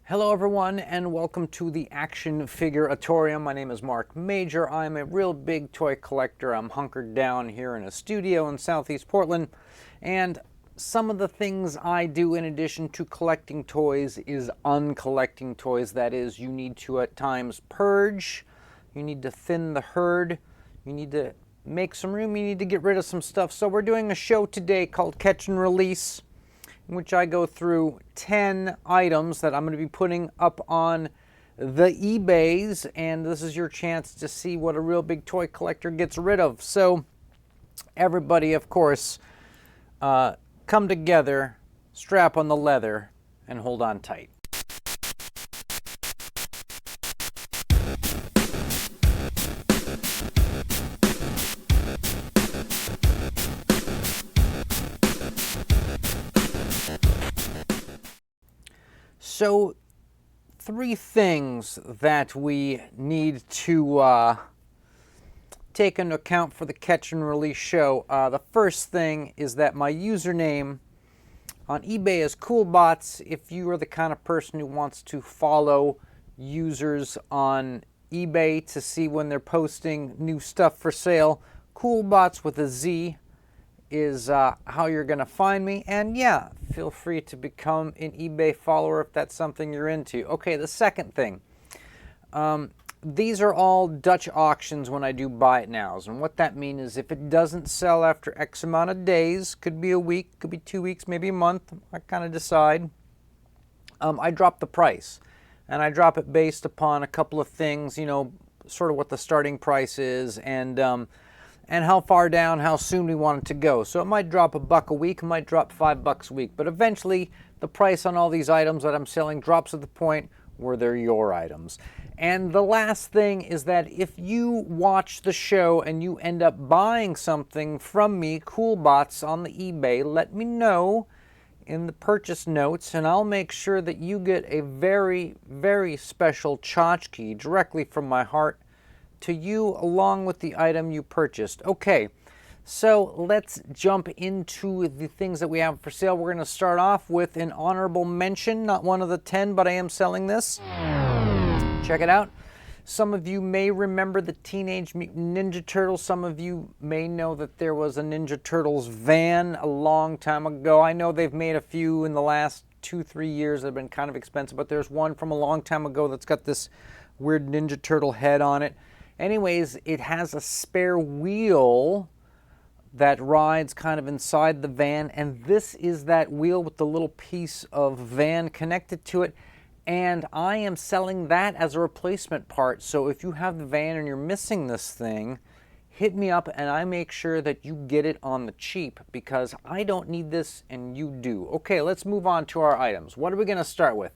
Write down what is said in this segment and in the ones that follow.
Hello everyone and welcome to the Action Figuratorium. My name is Mark Major. I'm a real big toy collector. I'm hunkered down here in a studio in Southeast Portland, and some of the things I do in addition to collecting toys is uncollecting toys. That is, you need to at times purge, you need to thin the herd, you need to make some room, you need to get rid of some stuff. So we're doing a show today called Catch and Release, in which I go through 10 items that I'm going to be putting up on the eBays, and this is your chance to see what a real big toy collector gets rid of. So everybody, of course, come together, strap on the leather, and hold on tight. So, three things that we need to take into account for the Catch and Release show. The first thing is that my username on eBay is CoolBots. If you are the kind of person who wants to follow users on eBay to see when they're posting new stuff for sale, CoolBots with a Z is how you're going to find me. And yeah, feel free to become an eBay follower if that's something you're into. Okay, the second thing. These are all Dutch auctions when I do buy it nows. And what that means is if it doesn't sell after X amount of days, could be a week, could be 2 weeks, maybe a month, I kind of decide, I drop the price. And I drop it based upon a couple of things, you know, sort of what the starting price is and how far down, how soon we want it to go. So it might drop $1 a week, it might drop $5 a week, but eventually the price on all these items that I'm selling drops to the point where they're your items. And the last thing is that if you watch the show and you end up buying something from me, CoolBots, on the eBay, let me know in the purchase notes, and I'll make sure that you get a very, very special tchotchke directly from my heart to you along with the item you purchased. Okay, so let's jump into the things that we have for sale. We're going to start off with an honorable mention, not one of the 10, but I am selling this. Check it out. Some of you may remember the Teenage Mutant Ninja Turtles. Some of you may know that there was a Ninja Turtles van a long time ago. I know they've made a few in the last 2-3 years that have been kind of expensive, but there's one from a long time ago that's got this weird Ninja Turtle head on it. Anyways, it has a spare wheel that rides kind of inside the van, and this is that wheel with the little piece of van connected to it, and I am selling that as a replacement part. So if you have the van and you're missing this thing, hit me up and I make sure that you get it on the cheap, because I don't need this and you do. Okay, let's move on to our items. What are we going to start with?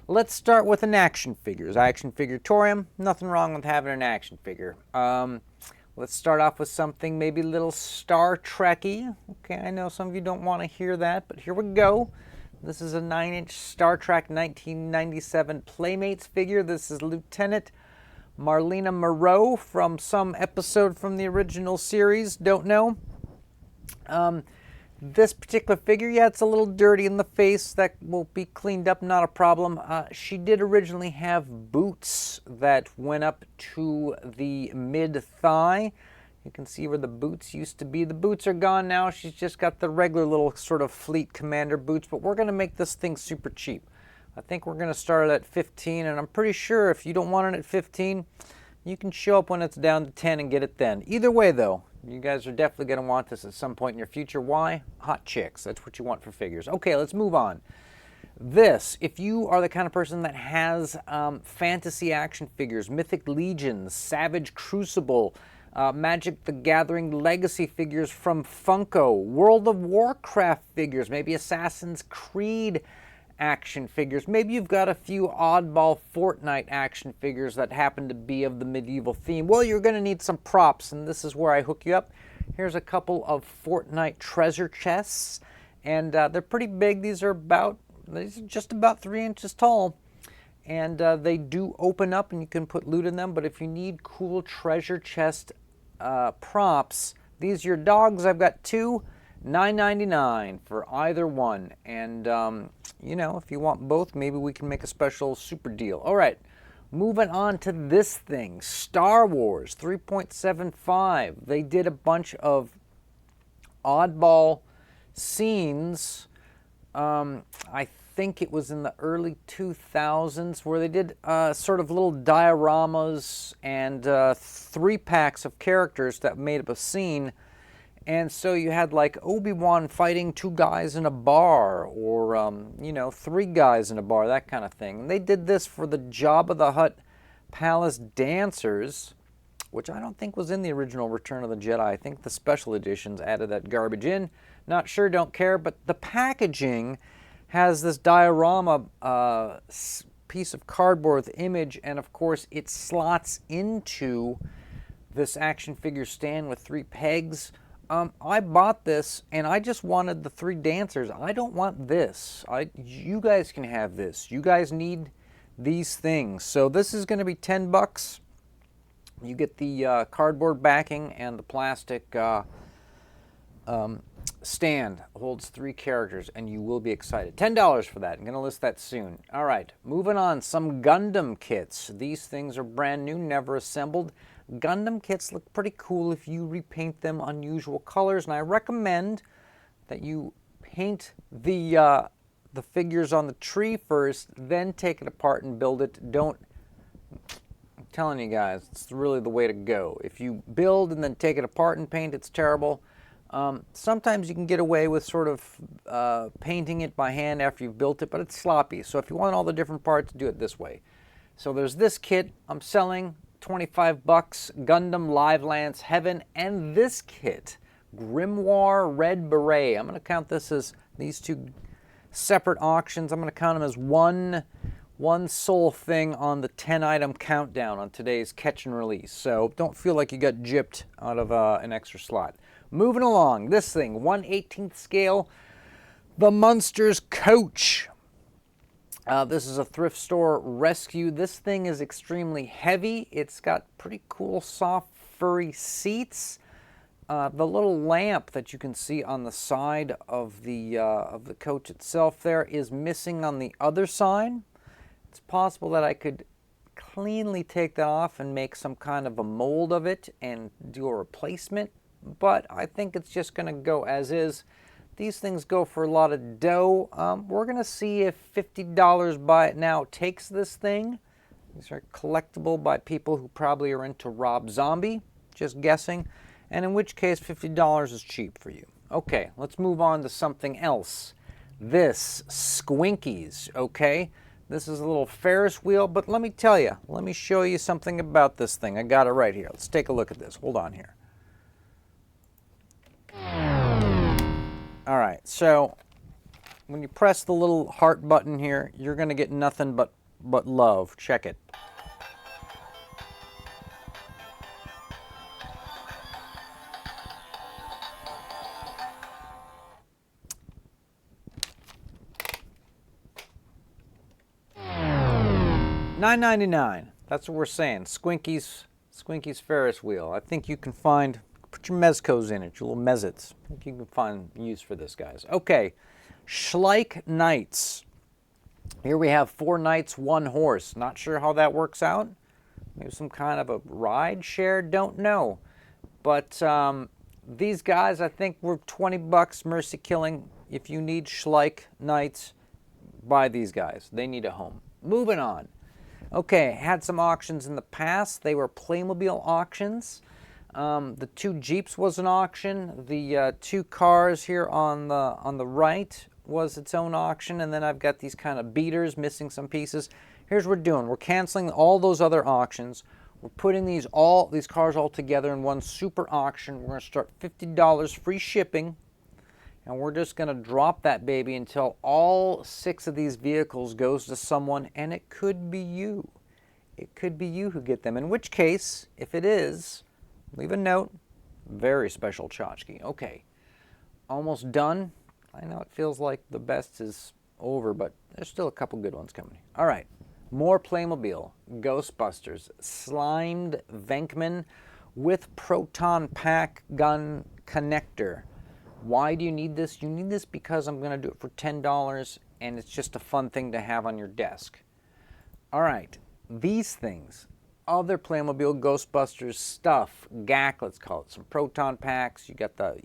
Let's start with an action figures. Action Figuratorium, nothing wrong with having an action figure. Let's start off with something maybe a little Star Trek-y. Okay, I know some of you don't want to hear that, but here we go. This is a 9-inch Star Trek 1997 Playmates figure. This is Lieutenant Marlena Moreau from some episode from the original series. Don't know. This particular figure, yeah, it's a little dirty in the face. That will be cleaned up, not a problem. She did originally have boots that went up to the mid-thigh. You can see where the boots used to be. The boots are gone now. She's just got the regular little sort of Fleet Commander boots, but we're going to make this thing super cheap. I think we're going to start it at 15, and I'm pretty sure if you don't want it at 15, you can show up when it's down to 10 and get it then. Either way, though, you guys are definitely going to want this at some point in your future. Why? Hot chicks. That's what you want for figures. Okay, let's move on. This, if you are the kind of person that has fantasy action figures, Mythic Legions, Savage Crucible, Magic the Gathering Legacy figures from Funko, World of Warcraft figures, maybe Assassin's Creed action figures. Maybe you've got a few oddball Fortnite action figures that happen to be of the medieval theme. Well, you're going to need some props, and this is where I hook you up. Here's a couple of Fortnite treasure chests, and they're pretty big. These are just about 3 inches tall, and they do open up, and you can put loot in them. But if you need cool treasure chest props, these are your dogs. I've got two. $9.99 for either one, and you know, if you want both, maybe we can make a special super deal. All right, moving on to this thing, Star Wars 3.75. They did a bunch of oddball scenes. I think it was in the early 2000s where they did sort of little dioramas and 3-packs of characters that made up a scene. And so you had like Obi-Wan fighting 2 guys in a bar, or, you know, 3 guys in a bar, that kind of thing. And they did this for the Jabba the Hutt Palace Dancers, which I don't think was in the original Return of the Jedi. I think the special editions added that garbage in. Not sure, don't care, but the packaging has this diorama piece of cardboard with image, and of course it slots into this action figure stand with 3 pegs. I bought this, and I just wanted the 3 dancers. I don't want this. You guys can have this. You guys need these things. So this is going to be $10. You get the cardboard backing and the plastic stand. Holds 3 characters, and you will be excited. $10 for that. I'm going to list that soon. All right, moving on. Some Gundam kits. These things are brand new, never assembled. Gundam kits look pretty cool if you repaint them unusual colors, and I recommend that you paint the figures on the tree first, then take it apart and build it. I'm telling you guys, it's really the way to go. If you build and then take it apart and paint, it's terrible. Sometimes you can get away with sort of painting it by hand after you've built it, but it's sloppy. So if you want all the different parts, do it this way. So there's this kit I'm selling, $25, Gundam Live Lance Heaven, and this kit, Grimoire Red Beret. I'm going to count this as these 2 separate auctions. I'm going to count them as one sole thing on the 10-item countdown on today's catch and release. So don't feel like you got gypped out of an extra slot. Moving along, this thing, 1/18th scale, the Munster's Koach. This is a thrift store rescue. This thing is extremely heavy. It's got pretty cool, soft, furry seats. The little lamp that you can see on the side of the coach itself there is missing on the other side. It's possible that I could cleanly take that off and make some kind of a mold of it and do a replacement, but I think it's just going to go as is. These things go for a lot of dough. We're going to see if $50 buy it now takes this thing. These are collectible by people who probably are into Rob Zombie, just guessing, and in which case $50 is cheap for you. Okay, let's move on to something else. This, Squinkies, okay? This is a little Ferris wheel, but let me tell you, let me show you something about this thing. I got it right here. Let's take a look at this. Hold on here. All right, so when you press the little heart button here, you're going to get nothing but love. Check it. $9.99. That's what we're saying. Squinkies Ferris wheel. I think you can find. Put your mezcos in it, your little mezits. I think you can find use for this, guys. Okay, Schleich Knights. Here we have 4 knights, 1 horse. Not sure how that works out. Maybe some kind of a ride share, don't know. But these guys, I think, were $20 mercy killing. If you need Schleich Knights, buy these guys. They need a home. Moving on. Okay, had some auctions in the past. They were Playmobil auctions. The 2 Jeeps was an auction. The 2 cars here on the right was its own auction. And then I've got these kind of beaters missing some pieces. Here's what we're doing. We're canceling all those other auctions. We're putting these cars all together in one super auction. We're going to start $50 free shipping. And we're just going to drop that baby until all 6 of these vehicles goes to someone. And it could be you. It could be you who get them. In which case, if it is, leave a note. Very special tchotchke. Okay. Almost done. I know it feels like the best is over, but there's still a couple good ones coming. All right. More Playmobil. Ghostbusters. Slimed Venkman with proton pack gun connector. Why do you need this? You need this because I'm going to do it for $10, and it's just a fun thing to have on your desk. All right, these things, other Playmobil Ghostbusters stuff, GAC, let's call it, some proton packs. You got the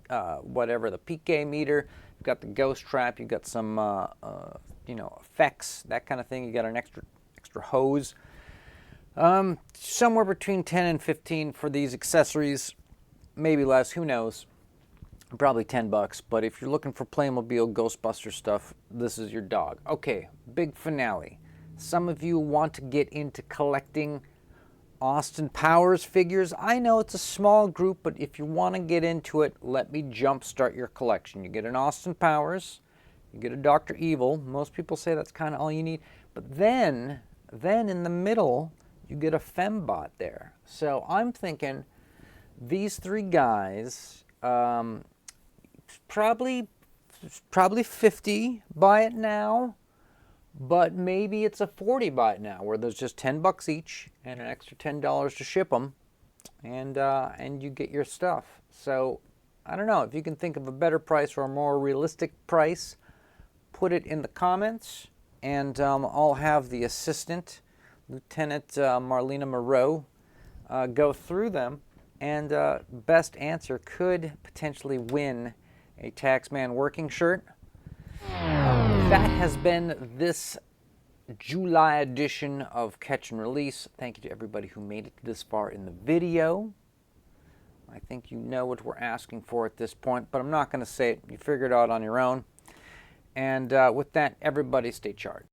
the PK meter. You've got the ghost trap. You've got some effects, that kind of thing. You got an extra hose. Somewhere between 10 and 15 for these accessories, maybe less. Who knows? Probably $10. But if you're looking for Playmobil Ghostbuster stuff, this is your dog. Okay, big finale. Some of you want to get into collecting Austin Powers figures. I know it's a small group, but if you want to get into it, let me jumpstart your collection. You get an Austin Powers, you get a Dr. Evil. Most people say that's kind of all you need. But then in the middle, you get a Fembot there. So I'm thinking these three guys, probably 50 buy it now. But maybe it's a 40 buy it now, where there's just $10 each and an extra $10 to ship them, and you get your stuff. So I don't know if you can think of a better price or a more realistic price. Put it in the comments, and I'll have the assistant, Lieutenant Marlena Moreau, go through them, and best answer could potentially win a Taxman working shirt. That has been this July edition of Catch and Release. Thank you to everybody who made it this far in the video. I think you know what we're asking for at this point, but I'm not going to say it. You figure it out on your own. And with that, everybody stay charged.